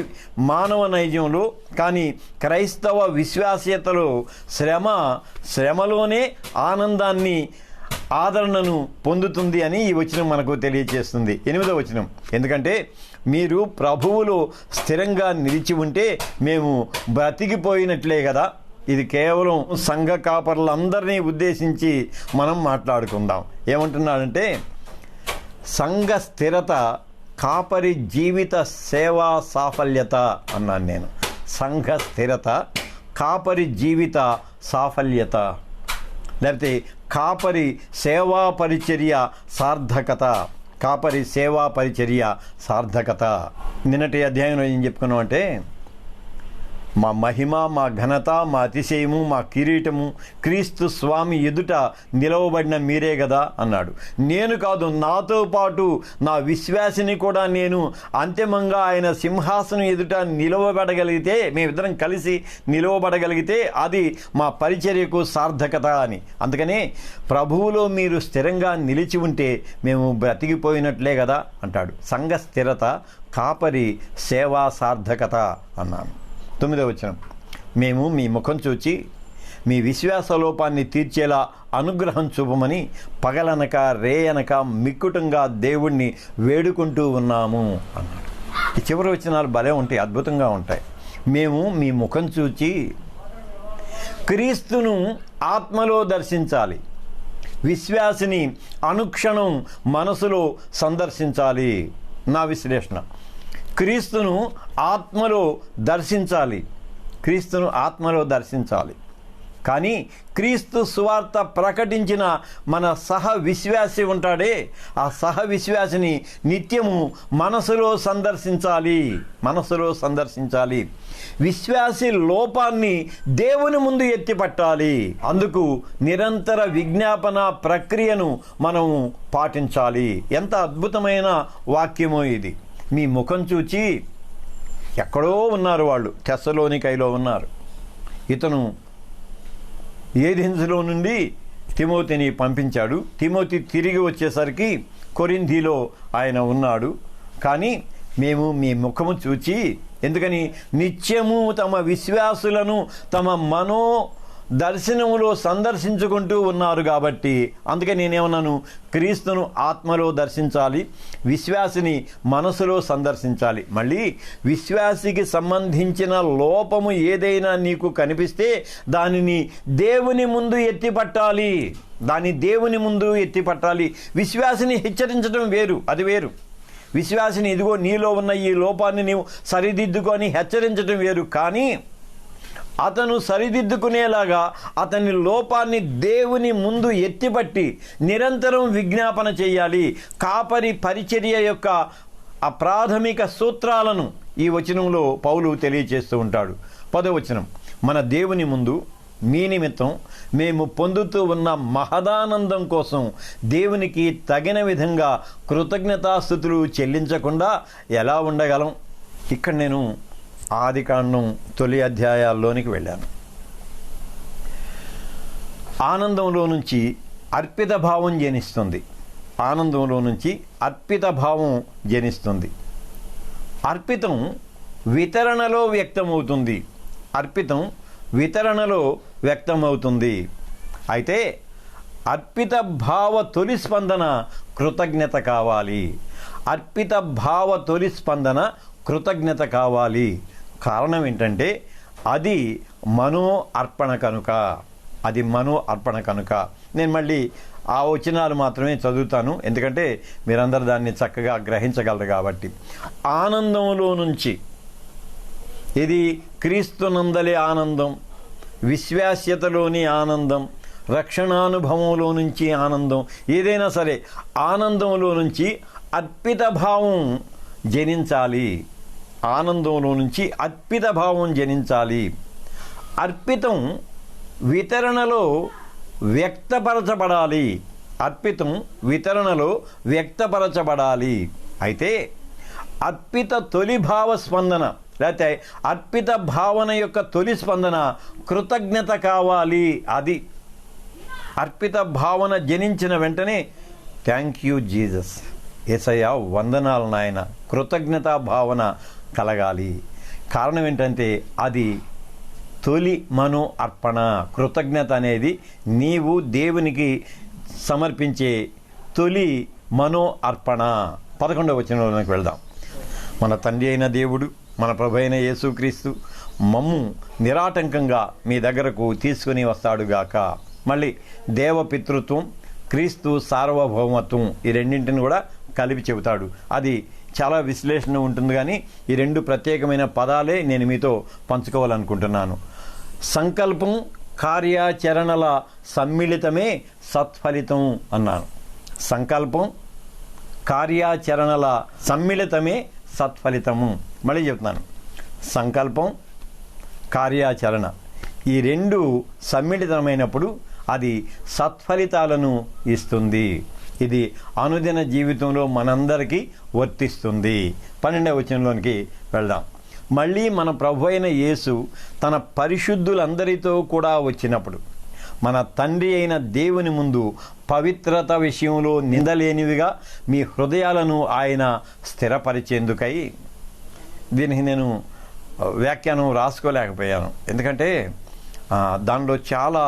Speaker 1: మానవ నైజంలో. కానీ క్రైస్తవ విశ్వాసీయతలో శ్రమలోనే ఆనందాన్ని, ఆదరణను పొందుతుంది అని ఈ వచనం మనకు తెలియజేస్తుంది. 8వ వచనం. ఎందుకంటే మీరు ప్రభువులో స్థిరంగా నిలిచి ఉంటే మేము బ్రతికిపోయినట్లే కదా. ఇది కేవలం సంఘ కాపరులందరినీ ఉద్దేశించి మనం మాట్లాడుకుందాం. ఏమంటున్నాడంటే సంఘ స్థిరత కాపరి జీవిత సేవా సాఫల్యత అన్నాను నేను. సంఘ స్థిరత కాపరి జీవిత సాఫల్యత, లేకపోతే కాపరి సేవా పరిచర్య సార్థకత. కాపరి సేవా పరిచర్య సార్థకత. నిన్నటి అధ్యాయంలో ఏం చెప్పుకున్నాం అంటే మా మహిమ, మా ఘనత, మా అతిశయము, మా కిరీటము క్రీస్తు స్వామి ఎదుట నిలవబడిన మీరే కదా అన్నాడు. నేను కాదు, నాతో పాటు నా విశ్వాసిని కూడా నేను అంతిమంగా ఆయన సింహాసనం ఎదుట నిలవబడగలిగితే, మేమిద్దరం కలిసి నిలవబడగలిగితే అది మా పరిచర్యకు సార్థకత అని. అందుకనే ప్రభువులో మీరు స్థిరంగా నిలిచి ఉంటే మేము బ్రతికిపోయినట్లే కదా అంటాడు. సంఘ స్థిరత కాపరి సేవా సార్థకత అన్నాను. 9వ వచనం. మేము మీ ముఖం చూచి మీ విశ్వాస లోపాన్ని తీర్చేలా అనుగ్రహం చూపమని పగలనక రేయనక మిక్కుటంగా దేవుణ్ణి వేడుకుంటూ ఉన్నాము అన్నాడు. ఈ చివరి వచనాలు భలే ఉంటాయి, అద్భుతంగా ఉంటాయి. మేము మీ ముఖం చూచి క్రీస్తును ఆత్మలో దర్శించాలి. విశ్వాసిని అనుక్షణం మనసులో సందర్శించాలి. నా విశ్లేషణ, క్రీస్తును ఆత్మలో దర్శించాలి. క్రీస్తును ఆత్మలో దర్శించాలి. కానీ క్రీస్తు సువార్త ప్రకటించిన మన సహ విశ్వాసి ఉంటాడే, ఆ సహ విశ్వాసిని నిత్యము మనసులో సందర్శించాలి. మనసులో సందర్శించాలి. విశ్వాసి లోపాన్ని దేవుని ముందు ఎత్తిపట్టాలి. అందుకు నిరంతర విజ్ఞాపన ప్రక్రియను మనము పాటించాలి. ఎంత అద్భుతమైన వాక్యమో ఇది. మీ ముఖం చూచి, ఎక్కడో ఉన్నారు వాళ్ళు, తెస్సలోనికైలో ఉన్నారు. ఇతను ఏథెన్సులో నుండి తిమోతిని పంపించాడు. తిమోతి తిరిగి వచ్చేసరికి కొరింథీలో ఆయన ఉన్నాడు. కానీ మేము మీ ముఖము చూచి, ఎందుకని? నిత్యము తమ విశ్వాసులను తమ మనో దర్శనములో సందర్శించుకుంటూ ఉన్నారు కాబట్టి. అందుకే నేనేమన్నాను? క్రీస్తును ఆత్మలో దర్శించాలి, విశ్వాసిని మనసులో సందర్శించాలి. మళ్ళీ విశ్వాసికి సంబంధించిన లోపము ఏదైనా నీకు కనిపిస్తే దానిని దేవుని ముందు ఎత్తిపట్టాలి. దేవుని ముందు ఎత్తిపట్టాలి. విశ్వాసిని హెచ్చరించడం వేరు, అది వేరు. విశ్వాసిని ఇదిగో నీలో ఉన్న ఈ లోపాన్ని నీవు సరిదిద్దుకొని హెచ్చరించడం వేరు. కానీ అతను సరిదిద్దుకునేలాగా అతని లోపాన్ని దేవుని ముందు ఎత్తిపట్టి నిరంతరం విజ్ఞాపన చేయాలి. కాపరి పరిచర్య యొక్క ఆ ప్రాథమిక సూత్రాలను ఈ వచనంలో పౌలు తెలియజేస్తూ ఉంటాడు. 10వ వచనం. మన దేవుని ముందు మీ నిమిత్తం మేము పొందుతూ ఉన్న మహదానందం కోసం దేవునికి తగిన విధంగా కృతజ్ఞతాస్తుతులు చెల్లించకుండా ఎలా ఉండగలం? ఇక్కడ నేను ఆదికాండం తొలి అధ్యాయాల్లోనికి వెళ్ళాను. ఆనందంలో నుంచి అర్పిత భావం జనిస్తుంది. ఆనందంలో నుంచి అర్పిత భావం జనిస్తుంది. అర్పితం వితరణలో వ్యక్తమవుతుంది. అర్పితం వితరణలో వ్యక్తమవుతుంది. అయితే అర్పిత భావ తొలి స్పందన కృతజ్ఞత కావాలి. అర్పిత భావ తొలి స్పందన కృతజ్ఞత కావాలి. కారణం ఏంటంటే అది మనో అర్పణ కనుక, అది మనో అర్పణ కనుక. నేను మళ్ళీ ఆ వచనాలు మాత్రమే చదువుతాను, ఎందుకంటే మీరందరూ దాన్ని చక్కగా గ్రహించగలరు కాబట్టి. ఆనందంలో నుంచి, ఇది క్రీస్తునందలి ఆనందం, విశ్వాస్యతలోని ఆనందం, రక్షణానుభవంలో నుంచి ఆనందం, ఏదైనా సరే ఆనందంలో నుంచి అర్పిత భావం జనించాలి. ఆనందంలో నుంచి అర్పిత భావం జనించాలి. అర్పితం వితరణలో వ్యక్తపరచబడాలి. అర్పితం వితరణలో వ్యక్తపరచబడాలి. అయితే అర్పిత తొలి భావ స్పందన, లేకపోతే అర్పిత భావన యొక్క తొలి స్పందన కృతజ్ఞత కావాలి. అది అర్పిత భావన జనించిన వెంటనే థ్యాంక్ యూ జీసస్, యేసయ్య వందనాలు నాయన, కృతజ్ఞతా భావన కలగాలి. కారణం ఏంటంటే అది తొలి మనో అర్పణ. కృతజ్ఞత అనేది నీవు దేవునికి సమర్పించే తొలి మనో అర్పణ. 11వ వచనంలోకి వెళ్దాం. మన తండ్రి అయిన దేవుడు, మన ప్రభు అయిన యేసుక్రీస్తు మమ్ము నిరాటంకంగా మీ దగ్గరకు తీసుకుని వస్తాడుగాక. మళ్ళీ దేవపితృత్వం, క్రీస్తు సార్వభౌమత్వం, ఈ రెండింటిని కూడా కలిపి చెబుతాడు. అది చాలా విశ్లేషణ ఉంటుంది, కానీ ఈ రెండు ప్రత్యేకమైన పదాలే నేను మీతో పంచుకోవాలనుకుంటున్నాను. సంకల్పం, కార్యాచరణల సమ్మిళితమే సత్ఫలితం అన్నాను. సంకల్పం, కార్యాచరణల సమ్మిళితమే సత్ఫలితము. మళ్ళీ చెప్తున్నాను, సంకల్పం, కార్యాచరణ ఈ రెండు సమ్మిళితమైనప్పుడు అది సత్ఫలితాలను ఇస్తుంది. ఇది అనుదిన జీవితంలో మనందరికీ వర్తిస్తుంది. 12వ వచనంలోనికి వెళ్దాం. మళ్ళీ మన ప్రభు అయిన యేసు తన పరిశుద్ధులందరితో కూడా వచ్చినప్పుడు మన తండ్రి అయిన దేవుని ముందు పవిత్రత విషయంలో నిందలేనివిగా మీ హృదయాలను ఆయన స్థిరపరిచేందుకై, దీనికి నేను వ్యాఖ్యానం రాసుకోలేకపోయాను, ఎందుకంటే దానిలో చాలా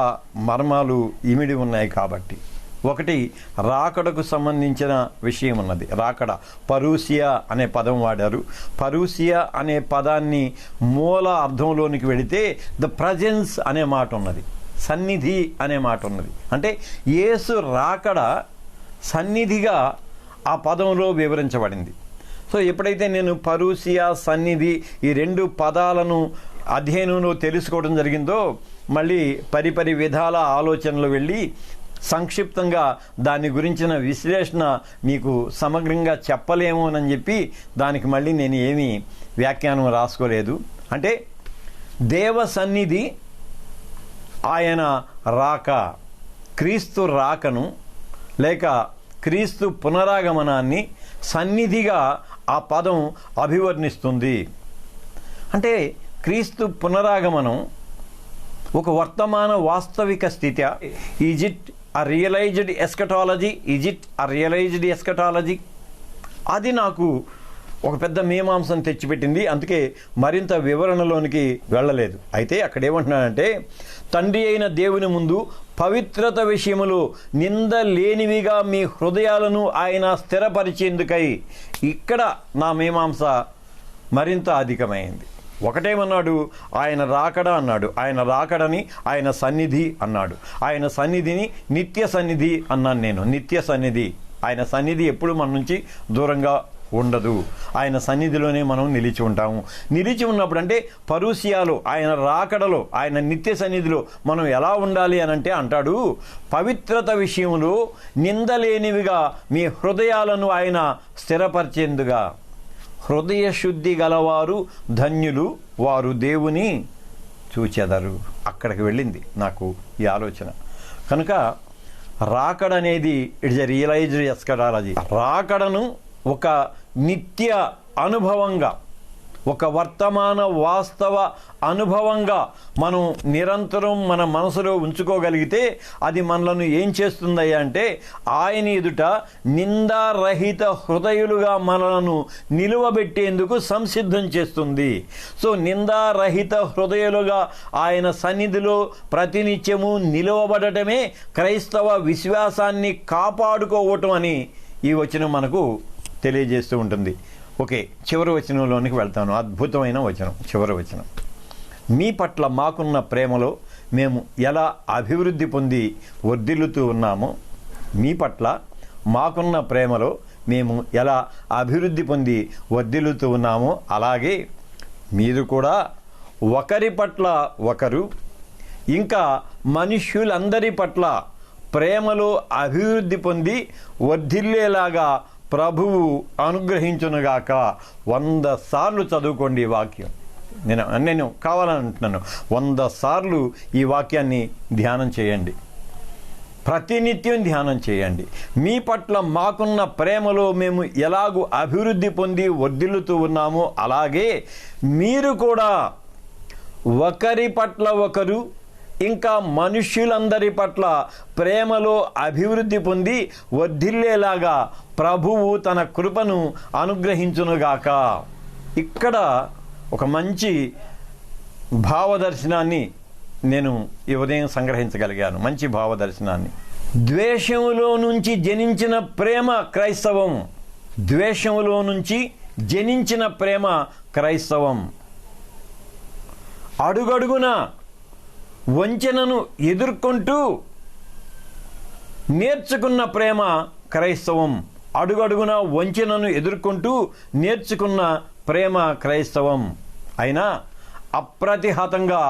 Speaker 1: మర్మాలు ఇమిడి ఉన్నాయి కాబట్టి. ఒకటి, రాకడకు సంబంధించిన విషయం ఉన్నది. రాకడ, పరూసియా అనే పదం వాడారు. పరూసియా అనే పదాన్ని మూల అర్థంలోనికి వెళితే ద ప్రజెన్స్ అనే మాట ఉన్నది, సన్నిధి అనే మాట ఉన్నది. అంటే యేసు రాకడ సన్నిధిగా ఆ పదంలో వివరించబడింది. సో ఎప్పుడైతే నేను పరూసియా, సన్నిధి ఈ రెండు పదాలను అధ్యయనంలో తెలుసుకోవడం జరిగిందో, మళ్ళీ పరిపరి విధాల ఆలోచనలు వెళ్ళి సంక్షిప్తంగా దాని గురించిన విశ్లేషణ మీకు సమగ్రంగా చెప్పలేమోనని చెప్పి దానికి మళ్ళీ నేను ఏమీ వ్యాఖ్యానం రాసుకోలేదు. అంటే దేవ సన్నిధి, ఆయన రాక, క్రీస్తు రాకను లేక క్రీస్తు పునరాగమనాన్ని సన్నిధిగా ఆ పదం అభివర్ణిస్తుంది. అంటే క్రీస్తు పునరాగమనం ఒక వర్తమాన వాస్తవిక స్థితి. Is it a realised eschatology? Is it a realised eschatology? అది నాకు ఒక పెద్ద మీమాంసం తెచ్చిపెట్టింది. అందుకే మరింత వివరణలోనికి వెళ్ళలేదు. అయితే అక్కడ ఏమంటున్నానంటే, తండ్రి అయిన దేవుని ముందు పవిత్రత విషయములో నింద లేనివిగా మీ హృదయాలను ఆయన స్థిరపరిచేందుకై. ఇక్కడ నా మీమాంస మరింత అధికమైంది. ఒకటేమన్నాడు, ఆయన రాకడ అన్నాడు, ఆయన రాకడని ఆయన సన్నిధి అన్నాడు, ఆయన సన్నిధిని నిత్య సన్నిధి అన్నాను నేను. నిత్య సన్నిధి, ఆయన సన్నిధి ఎప్పుడు మన నుంచి దూరంగా ఉండదు, ఆయన సన్నిధిలోనే మనం నిలిచి ఉంటాము. నిలిచి ఉన్నప్పుడు అంటే పరూసియాలో, ఆయన రాకడలో, ఆయన నిత్య సన్నిధిలో మనం ఎలా ఉండాలి అని అంటే అంటాడు, పవిత్రత విషయంలో నిందలేనివిగా మీ హృదయాలను ఆయన స్థిరపరిచేందుగా. హృదయ శుద్ధి గలవారు ధన్యులు, వారు దేవుని చూచెదరు. అక్కడికి వెళ్ళింది నాకు ఈ ఆలోచన. కనుక రాకడ అనేది ఇట్స్ ఎ రియలైజ్డ్ ఎస్కటాలజీ. రాకడను ఒక నిత్య అనుభవంగా, ఒక వర్తమాన వాస్తవ అనుభవంగా మనం నిరంతరం మన మనసులో ఉంచుకోగలిగితే అది మనలను ఏం చేస్తుందయ్యా అంటే, ఆయన ఎదుట నిందారహిత హృదయులుగా మనలను నిలువబెట్టేందుకు సంసిద్ధం చేస్తుంది. సో నిందారహిత హృదయులుగా ఆయన సన్నిధిలో ప్రతినిత్యము నిలువబడటమే క్రైస్తవ విశ్వాసాన్ని కాపాడుకోవటం అని ఈ వచనం మనకు తెలియజేస్తూ ఉంటుంది. ఓకే, చివరి వచనంలోనికి వెళ్తాను. అద్భుతమైన వచనం, చివరి వచనం. మీ పట్ల మాకున్న ప్రేమలో మేము ఎలా అభివృద్ధి పొంది వర్ధిల్లుతూ ఉన్నామో, మీ పట్ల మాకున్న ప్రేమలో మేము ఎలా అభివృద్ధి పొంది వర్ధిల్లుతూ ఉన్నామో అలాగే మీరు కూడా ఒకరి పట్ల ఒకరు ఇంకా మనుష్యులందరి పట్ల ప్రేమలో అభివృద్ధి పొంది వర్ధిల్లేలాగా ప్రభువు అనుగ్రహించునుగాక. 100 సార్లు చదువుకోండి ఈ వాక్యం. నేను కావాలని అంటున్నాను, 100 సార్లు ఈ వాక్యాన్ని ధ్యానం చేయండి, ప్రతినిత్యం ధ్యానం చేయండి. మీ పట్ల మాకున్న ప్రేమలో మేము ఎలాగూ అభివృద్ధి పొంది వర్ధిల్లుతూ ఉన్నామో అలాగే మీరు కూడా ఒకరి పట్ల ఒకరు ఇంకా మనుష్యులందరి పట్ల ప్రేమలో అభివృద్ధి పొంది వర్ధిల్లేలాగా ప్రభువు తన కృపను అనుగ్రహించునుగాక. ఇక్కడ ఒక మంచి భావదర్శనాన్ని నేను ఈ ఉదయం సంగ్రహించగలిగాను. మంచి భావదర్శనాన్ని. ద్వేషములో నుంచి జనించిన ప్రేమ క్రైస్తవం. ద్వేషములో నుంచి జనించిన ప్రేమ క్రైస్తవం. అడుగడుగున వంచనను ఎదుర్కొంటూ నేర్చుకున్న ప్రేమ క్రైస్తవం. అడుగడుగున వంచనను ఎదుర్కొంటూ నేర్చుకున్న ప్రేమ క్రైస్తవం. అయినా అప్రతిహతంగా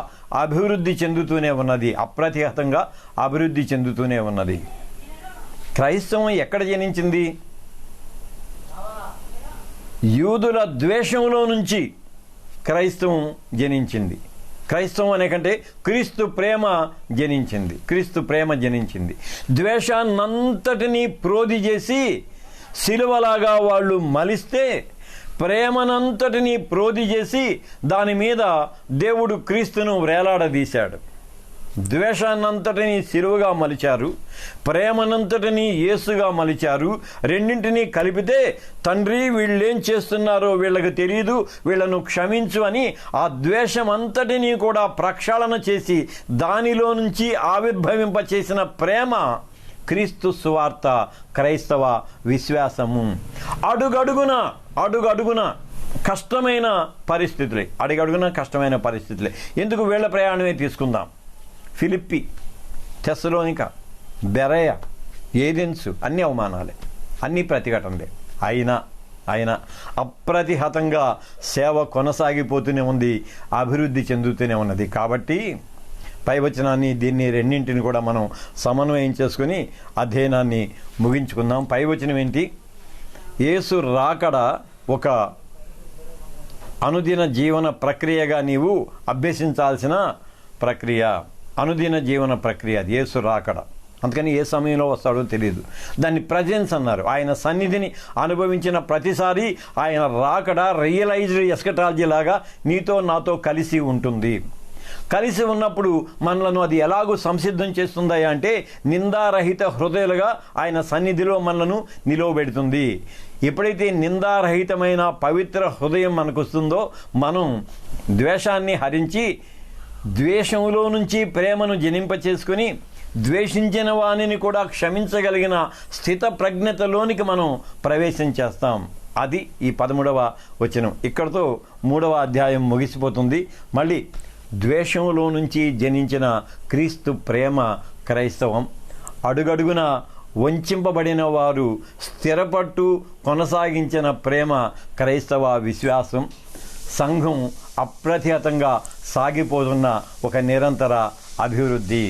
Speaker 1: అభివృద్ధి చెందుతూనే ఉన్నది. అప్రతిహతంగా అభివృద్ధి చెందుతూనే ఉన్నది. క్రైస్తవం ఎక్కడ జనించింది? యూదుల ద్వేషంలో నుంచి క్రైస్తవం జనించింది. క్రైస్తవం అనే కంటే క్రీస్తు ప్రేమ జనించింది. క్రీస్తు ప్రేమ జనించింది. ద్వేషాన్నంతటినీ ప్రోధి చేసి శిలువలాగా వాళ్ళు మలిస్తే ప్రేమనంతటినీ ప్రోధి చేసి దాని మీద దేవుడు క్రీస్తును వేలాడదీశాడు. ద్వేషాన్నంతటినీ శిలువగా మలిచారు, ప్రేమనంతటినీ యేసుగా మలిచారు. రెండింటినీ కలిపితే తండ్రి వీళ్ళేం చేస్తున్నారో వీళ్ళకి తెలియదు, వీళ్ళను క్షమించు అని ఆ ద్వేషం అంతటినీ కూడా ప్రక్షాళన చేసి దానిలో నుంచి ఆవిర్భవింపచేసిన ప్రేమ క్రీస్తు సువార్త, క్రైస్తవ విశ్వాసము. అడుగడుగున కష్టమైన పరిస్థితులే. అడుగడుగున కష్టమైన పరిస్థితులే. ఎందుకు వీళ్ళ ప్రయాణమే తీసుకుందాం. ఫిలిప్పి, తెస్సలోనిక, బెరయ, ఏథెన్సు అన్ని అవమానాలే, అన్ని ప్రతిఘటనలే. అయినా అప్రతిహతంగా సేవ కొనసాగిపోతూనే ఉంది, అభివృద్ధి చెందుతూనే ఉన్నది. కాబట్టి పై వచనాన్ని దీన్ని రెండింటిని కూడా మనం సమన్వయం చేసుకుని అధ్యయనాన్ని ముగించుకుందాం. పై వచనం ఏంటి? యేసు రాకడ ఒక అనుదిన జీవన ప్రక్రియగా నీవు అభ్యసించాల్సిన ప్రక్రియ. అనుదిన జీవన ప్రక్రియ అది యేసు రాకడ. అందుకని ఏ సమయంలో వస్తాడో తెలియదు. దాన్ని ప్రజెన్స్ అన్నారు. ఆయన సన్నిధిని అనుభవించిన ప్రతిసారి ఆయన రాకడ రియలైజ్డ్ ఎస్కటాలజీ లాగా నీతో నాతో కలిసి ఉంటుంది. కలిసి ఉన్నప్పుడు మనలను అది ఎలాగూ సంసిద్ధం చేస్తుందా అంటే నిందారహిత హృదయాలుగా ఆయన సన్నిధిలో మనలను నిలువబెడుతుంది. ఎప్పుడైతే నిందారహితమైన పవిత్ర హృదయం మనకు వస్తుందో మనం ద్వేషాన్ని హరించి ద్వేషంలో నుంచి ప్రేమను జనింపచేసుకుని ద్వేషించిన వానిని కూడా క్షమించగలిగిన స్థిత ప్రజ్ఞతలోనికి మనం ప్రవేశం చేస్తాం. అది ఈ 13వ వచనం. ఇక్కడతో 3వ అధ్యాయం ముగిసిపోతుంది. మళ్ళీ ద్వేషంలో నుంచి జనించిన క్రీస్తు ప్రేమ క్రైస్తవం. అడుగడుగున వంచింపబడిన వారు స్థిరపట్టు కొనసాగించిన ప్రేమ క్రైస్తవ విశ్వాసం. సంఘం అప్రతిహతంగా సాగిపోతున్న ఒక నిరంతర అభివృద్ధి.